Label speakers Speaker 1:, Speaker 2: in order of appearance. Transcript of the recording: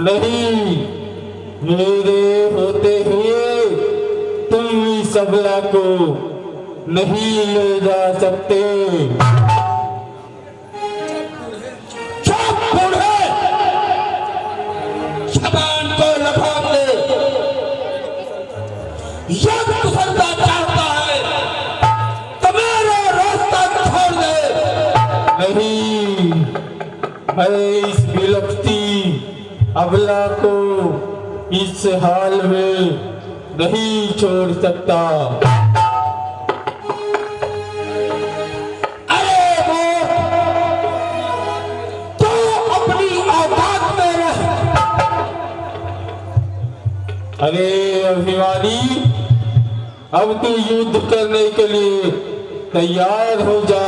Speaker 1: नहीं, मेरे होते हुए तुम इस अबला को नहीं ले जा सकते।
Speaker 2: चुप बूढ़े, जबान को लगाम ले। यज्ञ कुशलता चाहता है तो मेरा रास्ता छोड़ दे।
Speaker 1: नहीं, मैं इस बिलखती अबला को इस हाल में नहीं छोड़ सकता।
Speaker 2: अरे मोर, तू अपनी औकात में रह।
Speaker 1: अरे अभिमानी, अब तू युद्ध करने के लिए तैयार हो जा।